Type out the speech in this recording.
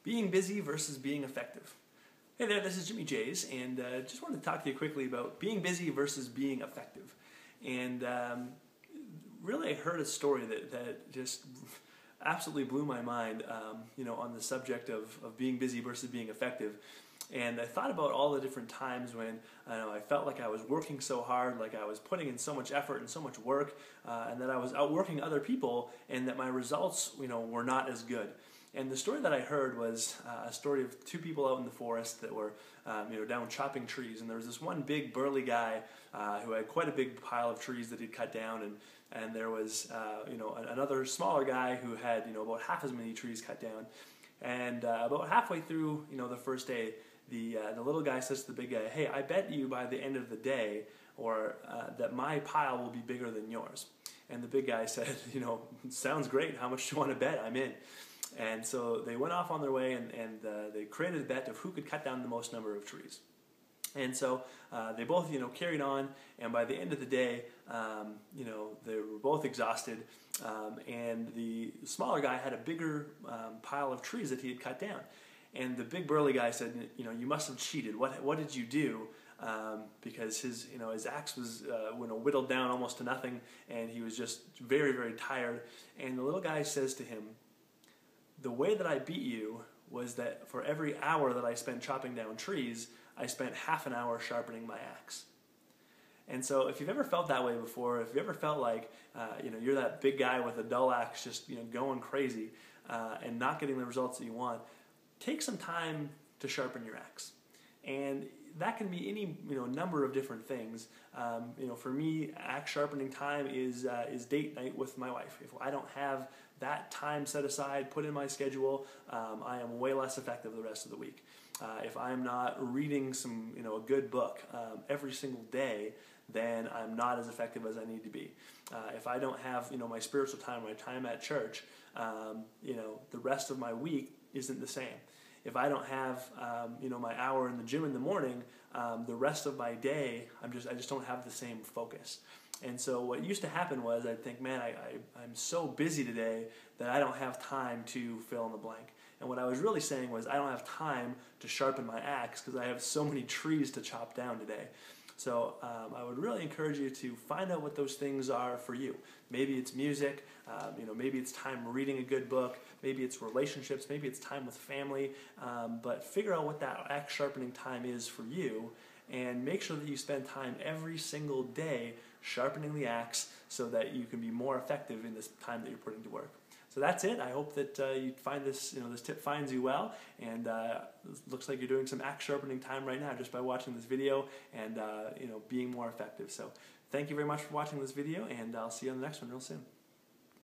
Being busy versus being effective. Hey there, this is Jimmy Jays, and just wanted to talk to you quickly about being busy versus being effective. And really, I heard a story that just absolutely blew my mind, on the subject of being busy versus being effective. And I thought about all the different times when I felt like I was working so hard, like I was putting in so much effort and so much work, and that I was outworking other people, and that my results, were not as good. And the story that I heard was a story of two people out in the forest that were, down chopping trees. And there was this one big burly guy who had quite a big pile of trees that he'd cut down, and there was, another smaller guy who had, about half as many trees cut down. And about halfway through, the first day, the little guy says to the big guy, "Hey, I bet you by the end of the day, or that my pile will be bigger than yours." And the big guy said, "Sounds great. How much do you want to bet? I'm in." And so they went off on their way, and they created a bet of who could cut down the most number of trees. And so they both, carried on, and by the end of the day, they were both exhausted, and the smaller guy had a bigger pile of trees that he had cut down. And the big burly guy said, "You must have cheated. What did you do?" Because his axe was whittled down almost to nothing, and he was just very, very tired. And the little guy says to him, "The way that I beat you was that for every hour that I spent chopping down trees, I spent half an hour sharpening my axe." And so if you've ever felt that way before, if you've ever felt like you're that big guy with a dull axe just going crazy and not getting the results that you want, take some time to sharpen your axe. And that can be any number of different things. For me, axe sharpening time is date night with my wife. If I don't have that time set aside, put in my schedule, I am way less effective the rest of the week. If I'm not reading a good book every single day, then I'm not as effective as I need to be. If I don't have my spiritual time, my time at church, the rest of my week isn't the same. If I don't have my hour in the gym in the morning, the rest of my day I just don't have the same focus. And so what used to happen was I'd think, man, I'm so busy today that I don't have time to fill in the blank. And what I was really saying was I don't have time to sharpen my axe because I have so many trees to chop down today. So I would really encourage you to find out what those things are for you. Maybe it's music, maybe it's time reading a good book, maybe it's relationships, maybe it's time with family, but figure out what that axe sharpening time is for you, and make sure that you spend time every single day sharpening the axe so that you can be more effective in this time that you're putting to work. So that's it. I hope that you find this, this tip finds you well, and it looks like you're doing some axe sharpening time right now just by watching this video and being more effective. So thank you very much for watching this video, and I'll see you on the next one real soon.